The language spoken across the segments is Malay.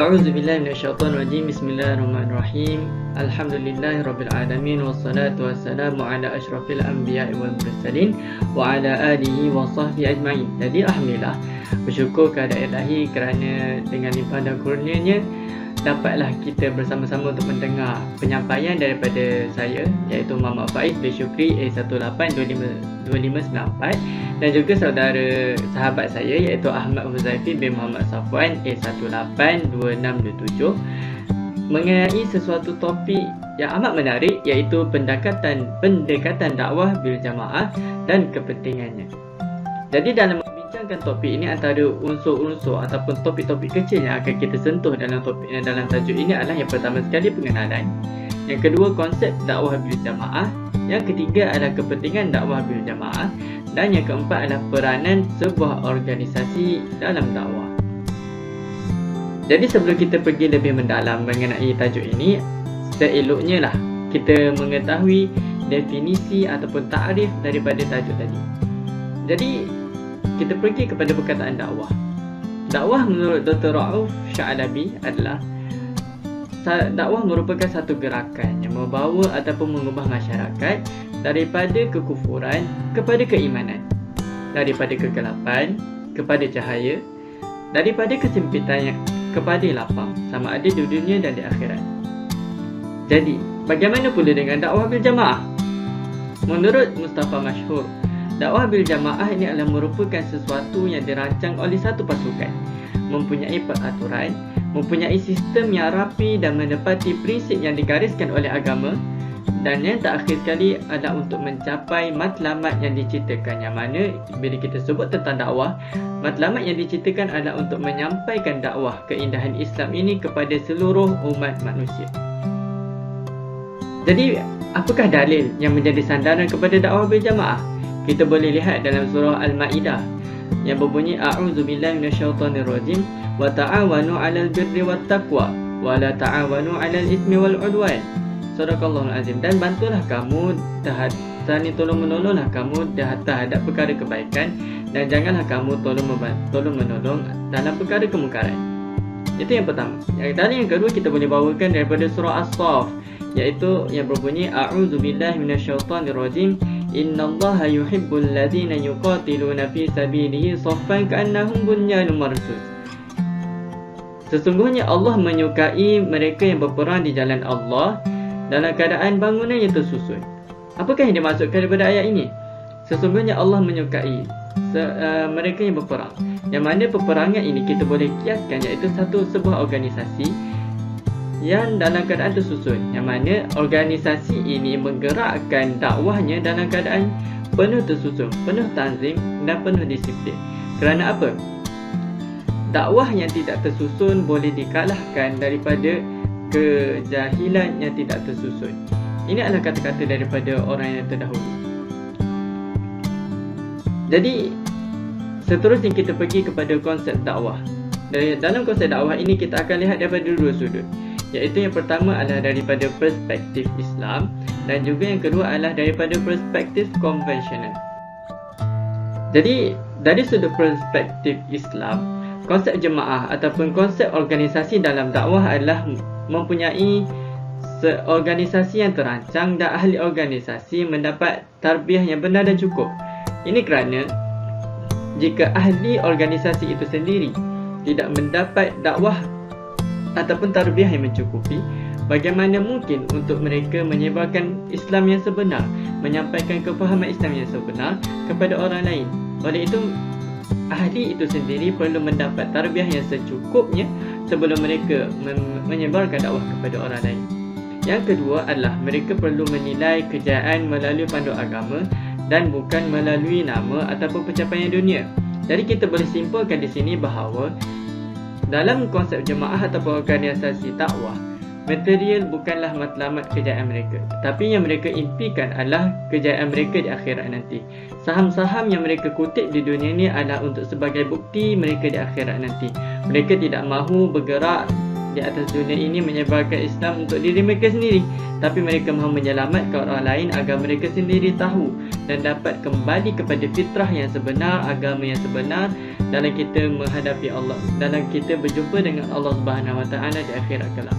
A'udzubillahi minasyaitonirrajim. Bismillahirrahmanirrahim. Alhamdulillahirabbil alamin wassalatu wassalamu ala asyrafil anbiya'i wal mursalin wa ala alihi wa sahbihi ajma'in. Jadi alhamdulillah, bersyukur kepada Ilahi kerana dengan limpahan dan kurnianya dapatlah kita bersama-sama untuk mendengar penyampaian daripada saya, iaitu Muhammad Faiz bin Syukri A182594, dan juga saudara sahabat saya iaitu Ahmad Huzaifi bin Muhammad Safwan A182627, mengenai sesuatu topik yang amat menarik, iaitu pendekatan dakwah bil jamaah dan kepentingannya. Jadi dalam membincangkan topik ini, antara unsur-unsur ataupun topik-topik kecil yang akan kita sentuh dalam tajuk ini adalah yang pertama sekali pengenalan, yang kedua konsep dakwah bil jamaah, yang ketiga adalah kepentingan dakwah bil jamaah, dan yang keempat adalah peranan sebuah organisasi dalam dakwah. Jadi sebelum kita pergi lebih mendalam mengenai tajuk ini, seeloknya lah kita mengetahui definisi ataupun takrif daripada tajuk tadi. Jadi kita pergi kepada perkataan dakwah. Dakwah menurut Dr. Rauf Sya'labi adalah dakwah merupakan satu gerakan yang membawa ataupun mengubah masyarakat daripada kekufuran kepada keimanan, daripada kegelapan kepada cahaya, daripada kesempitan kepada lapang, sama ada di dunia dan di akhirat. Jadi, bagaimana pula dengan dakwah bil jamaah? Menurut Mustafa Masyhur, dakwah bil jamaah ini adalah merupakan sesuatu yang dirancang oleh satu pasukan, mempunyai peraturan, mempunyai sistem yang rapi dan menepati prinsip yang digariskan oleh agama, dan yang terakhir sekali adalah untuk mencapai matlamat yang diciptakan, yang mana bila kita sebut tentang dakwah, matlamat yang diciptakan adalah untuk menyampaikan dakwah keindahan Islam ini kepada seluruh umat manusia. Jadi, apakah dalil yang menjadi sandaran kepada dakwah bil jamaah? Kita boleh lihat dalam surah Al-Ma'idah yang berbunyi a'udzubillahi minasyaitonirrajim wa ta'awanu 'alal birri wat taqwa wa la ta'awanu 'alal itsmi wal 'udwan. Sadaqallahul azim. Dan bantulah kamu saling tolong-menolonglah kamu terhadap perkara kebaikan, dan janganlah kamu tolong-menolong dalam perkara kemungkaran. Itu yang pertama. Yang kedua kita boleh bawakan daripada surah As-Saff, iaitu yang berbunyi a'udzubillahi minasyaitonirrajim innallaha yuhibbul ladzina yuqatiluna fi sabilihi saffan ka'annahum bunyanun marsus. Sesungguhnya Allah menyukai mereka yang berperang di jalan Allah dalam keadaan bangunan yang tersusun. Apakah yang dimaksudkan daripada ayat ini? Sesungguhnya Allah menyukai mereka yang berperang, yang mana peperangan ini kita boleh kiaskan iaitu sebuah organisasi yang dalam keadaan tersusun, yang mana organisasi ini menggerakkan dakwahnya dalam keadaan penuh tersusun, penuh tanzim dan penuh disiplin. Kerana apa? Dakwah yang tidak tersusun boleh dikalahkan daripada kejahilan yang tidak tersusun. Ini adalah kata-kata daripada orang yang terdahulu. Jadi, seterusnya kita pergi kepada konsep dakwah. Dalam konsep dakwah ini kita akan lihat daripada dua sudut, iaitu yang pertama adalah daripada perspektif Islam, dan juga yang kedua adalah daripada perspektif konvensional. Jadi, dari sudut perspektif Islam, konsep jemaah ataupun konsep organisasi dalam dakwah adalah mempunyai organisasi yang terancang dan ahli organisasi mendapat tarbiyah yang benar dan cukup. Ini kerana jika ahli organisasi itu sendiri tidak mendapat dakwah ataupun tarbiyah yang mencukupi, bagaimana mungkin untuk mereka menyebarkan Islam yang sebenar, menyampaikan kefahaman Islam yang sebenar kepada orang lain? Oleh itu, ahli itu sendiri perlu mendapat tarbiyah yang secukupnya sebelum mereka menyebarkan dakwah kepada orang lain. Yang kedua adalah mereka perlu menilai kejayaan melalui panduan agama dan bukan melalui nama ataupun pencapaian dunia. Jadi kita boleh simpulkan di sini bahawa dalam konsep jemaah ataupun organisasi dakwah, material bukanlah matlamat kejayaan mereka, tetapi yang mereka impikan adalah kejayaan mereka di akhirat nanti. Saham-saham yang mereka kutip di dunia ini adalah untuk sebagai bukti mereka di akhirat nanti. Mereka tidak mahu bergerak di atas dunia ini menyebarkan Islam untuk diri mereka sendiri, tapi mereka mahu menyelamatkan orang lain agar mereka sendiri tahu dan dapat kembali kepada fitrah yang sebenar, agama yang sebenar dalam kita menghadapi Allah, dalam kita berjumpa dengan Allah Subhanahu Wa Taala di akhirat kelak.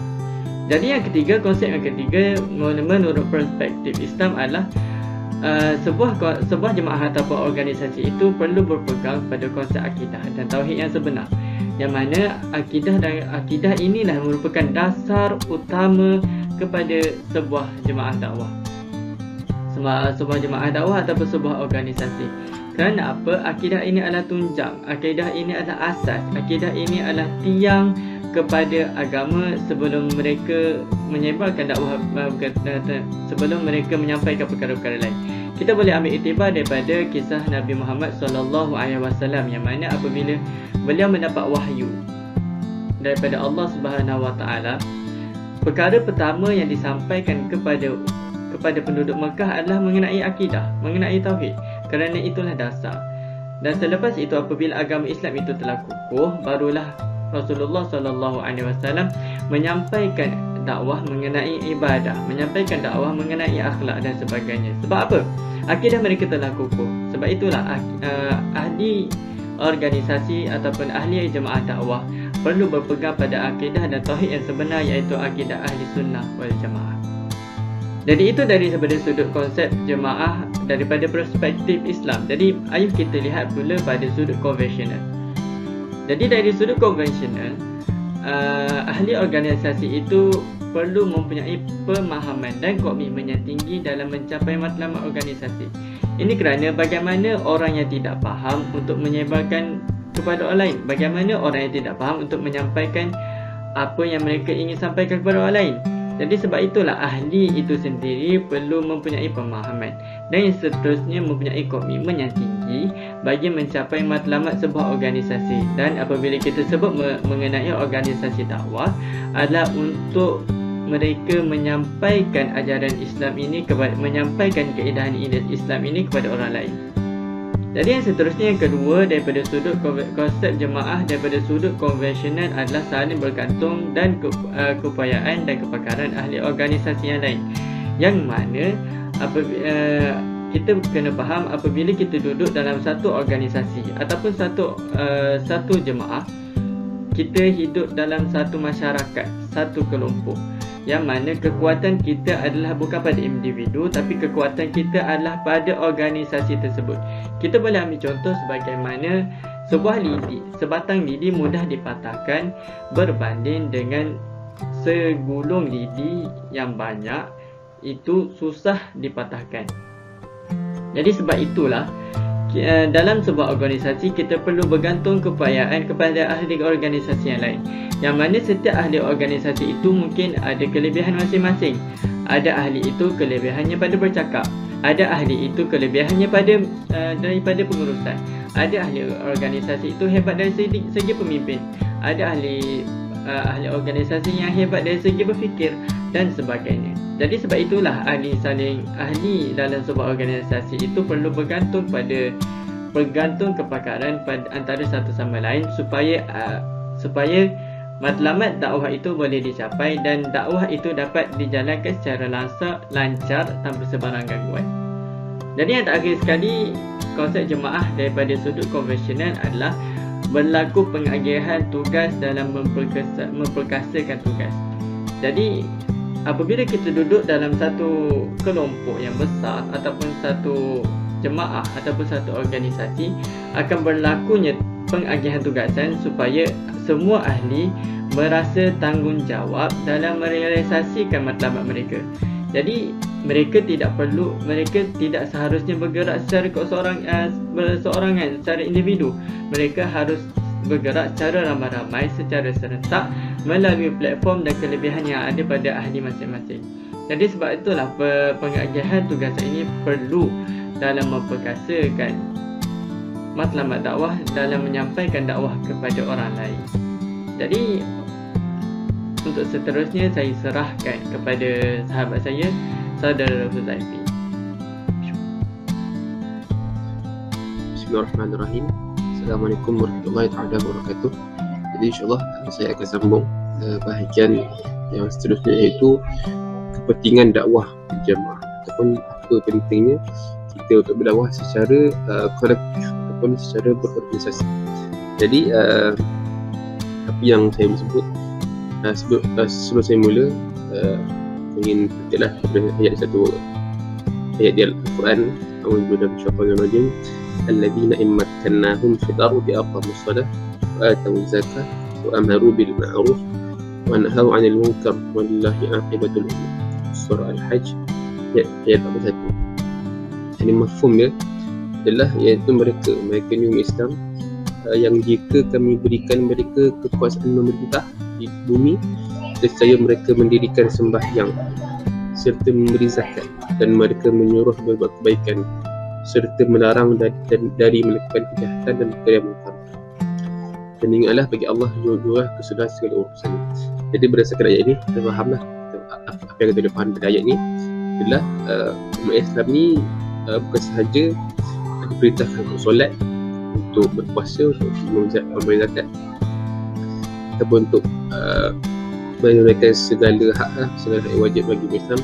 Jadi yang ketiga, konsep yang ketiga menurut perspektif Islam adalah sebuah jemaah ataupun organisasi itu perlu berpegang pada konsep akidah dan tauhid yang sebenar, yang mana akidah inilah merupakan dasar utama kepada sebuah jemaah dakwah, sebuah jemaah dakwah ataupun sebuah organisasi. Kerana apa? Akidah ini adalah tunjang, akidah ini adalah asas, akidah ini adalah tiang kepada agama sebelum mereka menyebarkan dakwah, sebelum mereka menyampaikan perkara-perkara lain. Kita boleh ambil iktibar daripada kisah Nabi Muhammad SAW, yang mana apabila beliau mendapat wahyu daripada Allah Subhanahu Wa Taala, perkara pertama yang disampaikan kepada penduduk Mekah adalah mengenai akidah, mengenai tauhid, kerana itulah dasar. Dan selepas itu, apabila agama Islam itu telah kukuh, barulah Rasulullah SAW menyampaikan dakwah mengenai ibadah, menyampaikan dakwah mengenai akhlak dan sebagainya. Sebab apa? Akidah mereka telah kukuh. Sebab itulah ahli organisasi ataupun ahli jemaah dakwah perlu berpegang pada akidah dan tauhid yang sebenar, iaitu akidah ahli sunnah wal jamaah. Jadi itu daripada sudut konsep jemaah daripada perspektif Islam. Jadi ayuh kita lihat pula pada sudut konvensional. Jadi dari sudut konvensional, ahli organisasi itu perlu mempunyai pemahaman dan komitmen yang tinggi dalam mencapai matlamat organisasi. Ini kerana bagaimana orang yang tidak faham untuk menyebarkan kepada orang lain, bagaimana orang yang tidak faham untuk menyampaikan apa yang mereka ingin sampaikan kepada orang lain. Jadi sebab itulah ahli itu sendiri perlu mempunyai pemahaman dan yang seterusnya mempunyai komitmen yang tinggi bagi mencapai matlamat sebuah organisasi. Dan apabila kita sebut mengenai organisasi dakwah, adalah untuk mereka menyampaikan ajaran Islam ini, menyampaikan keindahan Islam ini kepada orang lain. Jadi yang seterusnya, yang kedua, daripada sudut konsep jemaah daripada sudut konvensional adalah saling bergantung dan keupayaan dan kepakaran ahli organisasi yang lain, yang mana kita kena faham apabila kita duduk dalam satu organisasi ataupun satu jemaah, kita hidup dalam satu masyarakat, satu kelompok, yang mana kekuatan kita adalah bukan pada individu, tapi kekuatan kita adalah pada organisasi tersebut. Kita boleh ambil contoh sebagaimana sebuah lidi, sebatang lidi mudah dipatahkan berbanding dengan segulung lidi yang banyak, itu susah dipatahkan. Jadi sebab itulah dalam sebuah organisasi kita perlu bergantung keupayaan kepada ahli organisasi yang lain, yang mana setiap ahli organisasi itu mungkin ada kelebihan masing-masing. Ada ahli itu kelebihannya pada bercakap, ada ahli itu kelebihannya daripada pengurusan, ada ahli organisasi itu hebat dari segi pemimpin, ada ahli organisasi yang hebat dari segi berfikir dan sebagainya. Jadi sebab itulah ahli dalam sebuah organisasi itu perlu bergantung kepakaran antara satu sama lain supaya matlamat dakwah itu boleh dicapai dan dakwah itu dapat dijalankan secara lancar tanpa sebarang gangguan. Jadi yang terakhir sekali, konsep jemaah daripada sudut konvensional adalah berlaku pengagihan tugas dalam memperkasakan tugas. Jadi apabila kita duduk dalam satu kelompok yang besar ataupun satu jemaah ataupun satu organisasi, akan berlakunya pengagihan tugasan supaya semua ahli merasa tanggungjawab dalam merealisasikan matlamat mereka. Jadi mereka tidak seharusnya bergerak secara berseorangan, secara individu. Mereka harus bergerak secara ramai-ramai, secara serentak melalui platform dan kelebihan yang ada pada ahli masing-masing. Jadi sebab itulah pengagihan tugasan ini perlu dalam memperkasakan matlamat dakwah, dalam menyampaikan dakwah kepada orang lain. Jadi untuk seterusnya saya serahkan kepada sahabat saya, Saudara Huzaifi. Bismillahirrahmanirrahim. Assalamualaikum warahmatullahi wabarakatuh. Jadi insyaAllah saya akan sambung bahagian yang seterusnya, iaitu kepentingan dakwah berjamaah ataupun apa pentingnya kita untuk berdakwah secara kolektif ataupun secara berorganisasi. Jadi apa yang saya sebut sebelum saya mula, ingin petiklah kepada ayat di Al-Quran. A'udzu billahi minasyaitonir rajim. Alladzina immakkannahum fil ardi aqamus shalah wa atawuz zakah wa amaru bil ma'ruf wa nahaw 'anil munkar walillahi 'aqibatul umur. Surah Al-Hajj ayat 41. Ini mafhum dia adalah iaitu mereka ni umat Islam yang jika kami berikan mereka kekuasaan memerintah di bumi, nescaya mereka mendirikan sembahyang serta memberi zakat, dan mereka menyuruh berbuat kebaikan serta melarang dari melakukan kejahatan dan perkara yang mungkar. Dan ingatlah bagi Allah jua kesudahan segala urusan. Jadi berdasarkan ayat ini kita fahamlah apa yang kita faham pada ayat ini adalah umat Islam ni bukan sahaja diperintahkan untuk solat, untuk berpuasa, untuk memberi zakat ataupun untuk menunaikan segala hak yang wajib bagi umat Islam,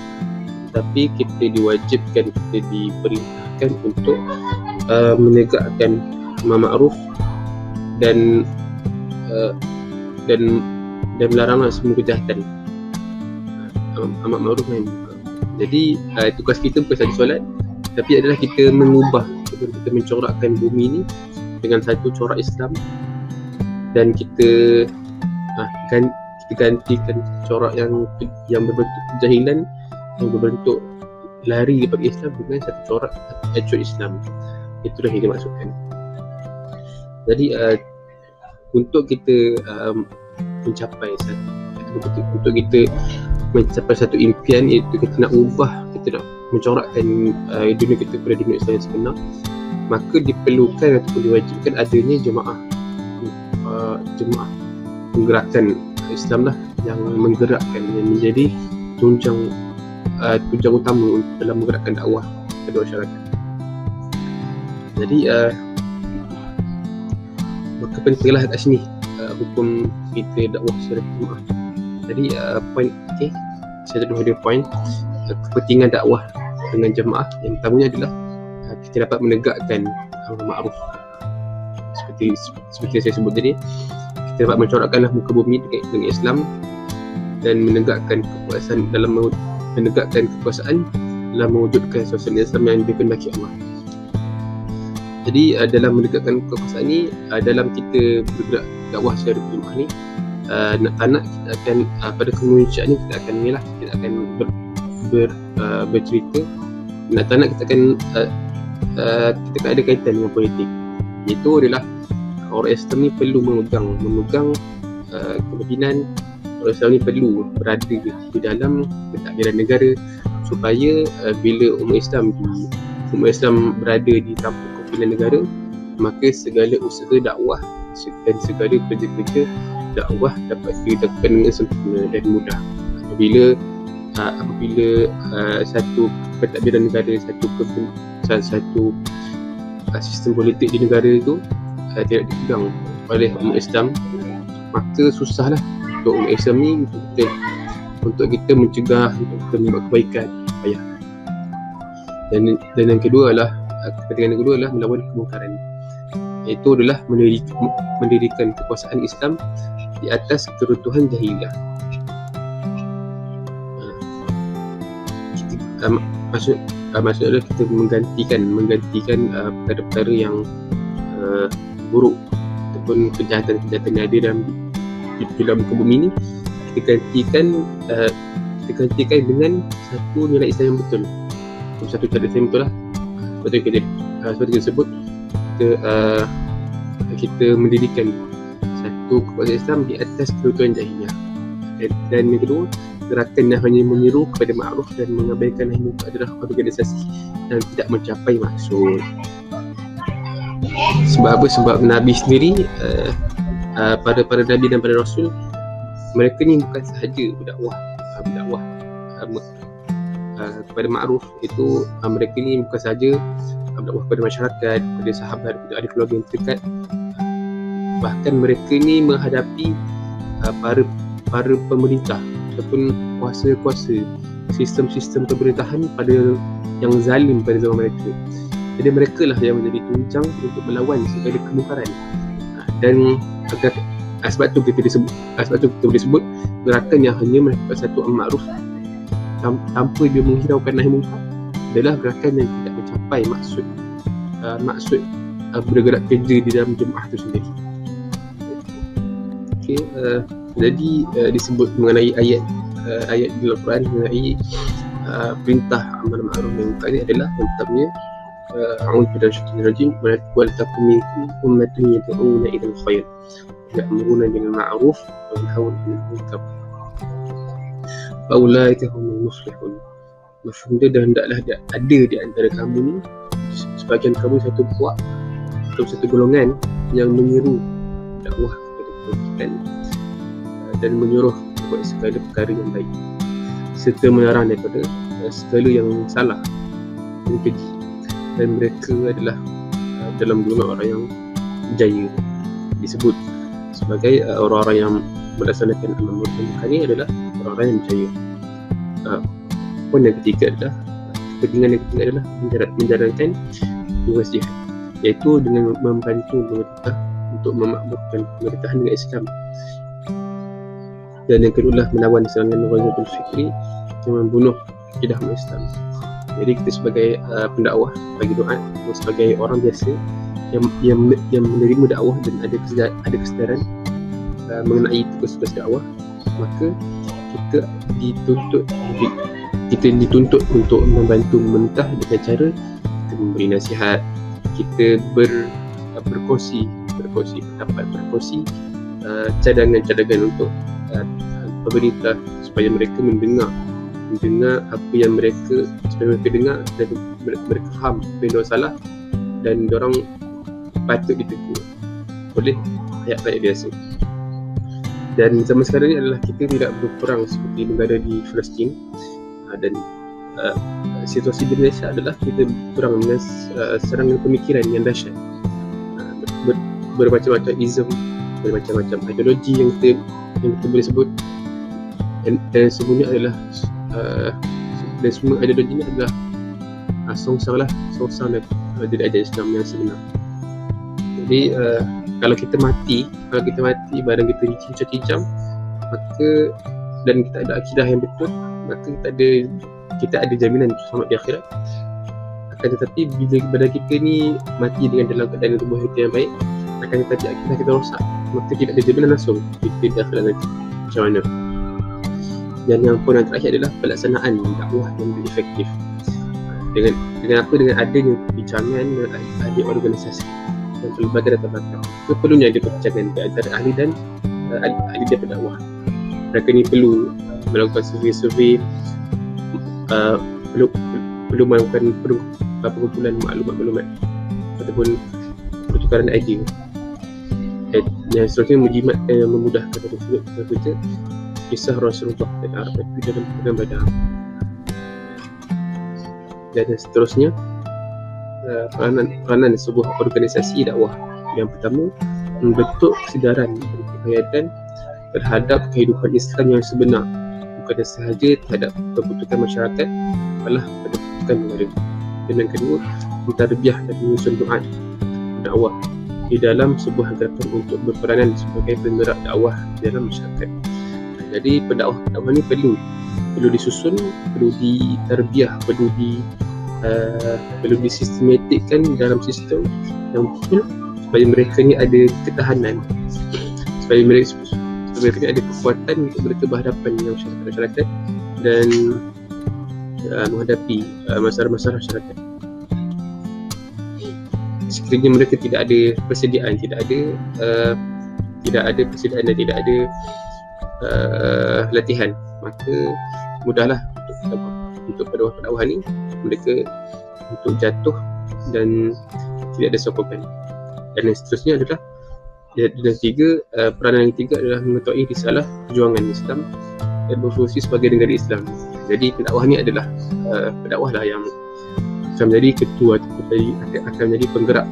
tapi kita diwajibkan, kita diperintahkan untuk menegakkan amar ma'ruf dan melarang semua kejahatan. Amar ma'ruf kan. Jadi tugas kita bukan sahaja solat, tapi adalah kita mengubah, kita mencorakkan bumi ni dengan satu corak Islam, dan kita gantikan corak yang berbentuk kejahilan, yang berbentuk lari daripada Islam, dengan satu corak actual Islam. Itulah yang dimaksudkan. Jadi untuk kita mencapai satu impian, iaitu kita nak ubah, kita nak mencorakkan dunia kita pada dunia Islam yang sebenar, maka diperlukan ataupun diwajibkan adanya jemaah penggerakan Islam lah, yang menggerakkan, yang menjadi tunjang utama dalam menggerakkan dakwah kepada masyarakat. Jadi maka pentinglah kat sini hukum kita dakwah secara jemaah. Jadi point saya ada dua point kepentingan dakwah dengan jemaah. Yang pertamanya adalah kita dapat menegakkan amar ma'ruf, seperti saya sebut tadi, kita dapat mencorakkanlah muka bumi dengan Islam dan menegakkan kekuasaan dalam mewujudkan suasana Islam yang dikehendaki Allah. Jadi dalam menegakkan kekuasaan ni, dalam kita bergerak dakwah secara berjemaah ni, nak kita akan pada kemuncian ni kita akan bercerita, nak kita akan ada kaitan dengan politik. Itu adalah orang Islam ni perlu memegang kepimpinan. Orang Islam ni perlu berada di dalam pentadbiran negara, supaya bila umat Islam berada di tampuk kepimpinan negara, maka segala usaha dakwah dan segala kerja-kerja dakwah dapat dilakukan dengan sempurna dan mudah. Apabila satu pentadbiran negara, satu sistem politik di negara itu tidak dipegang oleh umat Islam, maka susahlah untuk umat Islam ni untuk kita mencegah, untuk kita membuat kebaikan, payah. Dan yang kedua adalah kepentingan yang kedua adalah melawan kemungkaran, iaitu adalah mendirikan kekuasaan Islam di atas keruntuhan jahiliah. Maksudnya adalah kita menggantikan perkara-perkara yang buruk ataupun kejahatan-kejahatan yang ada dalam muka bumi ni, kita gantikan dengan satu nilai Islam yang betul, satu cara Islam yang betul lah. Seperti kita sebut, kita mendirikan satu kekuasaan Islam di atas keruntuhan jahiliah. Dan yang kedua, gerakan yang hanya menyeru kepada ma'ruf dan mengabaikan nahi munkar adalah organisasi yang tidak mencapai maksud. Sebab apa? Sebab Nabi sendiri, para Nabi dan para Rasul, mereka ni bukan sahaja berdakwah kepada ma'ruf. Itu mereka ni bukan sahaja berdakwah kepada masyarakat, kepada sahabat, kepada ahli keluarga yang terdekat. Bahkan mereka ni menghadapi para pemerintah ataupun kuasa-kuasa sistem-sistem pemerintahan pada yang zalim pada zaman mereka. Jadi mereka lah yang menjadi tunjang untuk melawan segala kemungkaran. Dan sebab tu kita boleh sebut gerakan yang hanya melakukan satu amar ma'ruf tanpa dia menghiraukan nahi munkar adalah gerakan yang tidak mencapai maksud bergerak kerja di dalam jemaah itu sendiri. Okey, jadi disebut mengenai ayat di Al-Quran mengenai perintah amar ma'ruf nahi munkar ini adalah yang pertamanya a'udzu billahi minasyaitonir rajim wal takum minkum ummatun yad'una ila al-khair ya'muruna bil ma'ruf wa yanhauna 'anil munkar wa ulaika humul muflihun. Mafhum dia, dan hendaklah ada di antara kamu ni, sebagian kamu satu puak atau satu golongan yang menyeru dakwah kepada kebajikan dan menyuruh buat segala perkara yang baik serta melarang daripada segala yang salah dan keji, dan mereka adalah dalam golongan orang yang jaya. Disebut sebagai orang-orang yang melaksanakan amal ma'ruf nahi munkar ni adalah orang-orang yang berjaya. Poin yang ketiga adalah kepentingan yang ketiga adalah menjalankan tugas jihad, iaitu dengan membantu pemerintah untuk memakmurkan pemerintahan dengan Islam. Dan yang kedua adalah melawan serangan Ghazatul Fikri yang membunuh akidah umat Islam. Jadi kita sebagai pendakwah, bagi doa, sebagai orang biasa yang menerima dakwah dan ada kesedaran mengenai tugas-tugas dakwah, maka kita dituntut untuk membantu pemerintah dengan cara kita memberi nasihat, kita berkongsi pendapat, berkongsi cadangan-cadangan untuk pemerintah supaya mereka mendengar apa yang mereka dengar dan mereka faham apa yang salah dan diorang patut ditegur oleh rakyat biasa. Dan zaman sekarang ni adalah kita tidak berperang seperti negara di Palestin, dan situasi di Malaysia adalah kita berperang dengan serangan pemikiran yang dahsyat, bermacam-macam ism, bermacam-macam ideologi yang kita boleh sebut, dan semuanya adalah dan semua ideologi ini adalah songsang dari ajaran Islam yang sebenar. Jadi kalau kita mati badan kita dicincang-cincang, maka dan kita ada akidah yang betul, maka kita ada jaminan untuk selamat di akhirat. Akan tetapi bila badan kita ni mati dalam keadaan tubuh kita yang baik, akan tetapi akidah kita rosak, maka tidak ada jaminan langsung kita di akhirat nanti macam mana. Dan yang poin yang terakhir adalah pelaksanaan dakwah yang lebih efektif. Dengan adanya perbincangan ahli organisasi dan pelbagai latar-belakang, perlunya ada perbincangan antara ahli dan ahli dia pendakwah. Mereka ni perlu melakukan survei, perlu melakukan pengumpulan maklumat ataupun pertukaran idea. Yang seterusnya menjimat dan memudahkan kita kisah Rasulullah dan Arab itu dalam perang Badar. Dan seterusnya peranan sebuah organisasi dakwah. Yang pertama, membentuk kesedaran dan kehayatan terhadap kehidupan Islam yang sebenar, bukan sahaja terhadap kebutuhan masyarakat, malah pada kebutuhan negara. Dan yang kedua, mentarbiah dan menyusun doa dakwah di dalam sebuah gerakan untuk berperanan sebagai penggerak dakwah di dalam masyarakat. Jadi pendakwah ni perlu disusun, perlu ditarbiah, perlu disistematikkan dalam sistem yang betul supaya mereka ni ada ketahanan, supaya mereka ni ada kekuatan untuk mereka berhadapan dengan masyarakat dan menghadapi masalah-masalah masyarakat. Sekiranya mereka tidak ada persediaan, tidak ada persediaan dan tidak ada latihan, maka mudahlah untuk pendakwah ni mereka untuk jatuh dan tidak ada sokongan. Dan yang seterusnya adalah peranan yang ketiga adalah mengetahui risalah perjuangan Islam dan berfungsi sebagai negara Islam. Jadi pendakwah ni adalah pendakwah lah yang akan menjadi ketua ataupun akan menjadi penggerak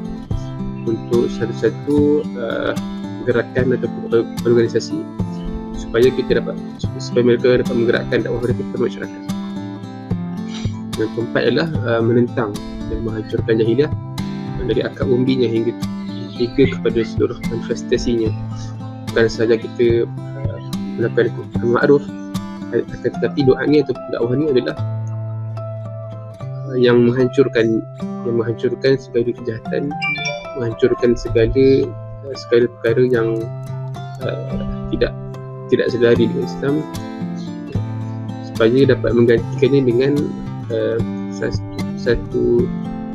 untuk satu-satu gerakan ataupun organisasi supaya mereka dapat menggerakkan dakwah mereka kepada masyarakat. Yang keempat adalah menentang dan menghancurkan jahiliah dari akar umbinya hingga kepada seluruh manifestasinya. Bukan sahaja kita melakukan ma'ruf, akan tetapi doa ni atau dakwah ni adalah yang menghancurkan segala kejahatan, menghancurkan segala perkara yang tidak sedari dengan Islam, supaya dapat menggantikannya dengan satu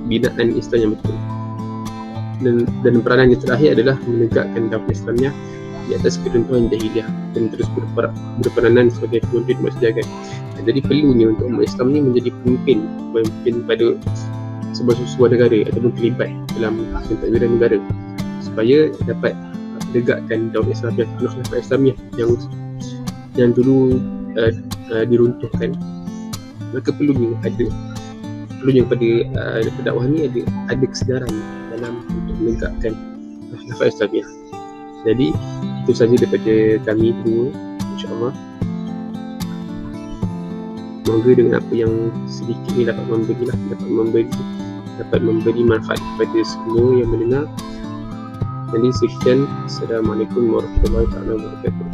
binaan Islam yang betul. Dan peranan yang terakhir adalah menegakkan dakwah Islamnya di atas keruntuhan jahiliah dan terus berperanan sebagai pemimpin umat sejagat. Jadi perlunya untuk umat Islam ni menjadi pemimpin pada sebuah negara ataupun terlibat dalam pentadbiran negara supaya dapat menegakkan dakwah Islamiah, khilafah Islamiah yang dulu diruntuhkan. Maka perlunya pada dakwah ni ada kesedaran dalam untuk menegakkan khilafah Islamiah. Jadi itu saja daripada kami berdua, insya-Allah. Semoga dengan apa yang sedikit ni dapat memberi manfaat kepada semua yang mendengar. Jadi sekian, Assalamualaikum warahmatullahi wabarakatuh.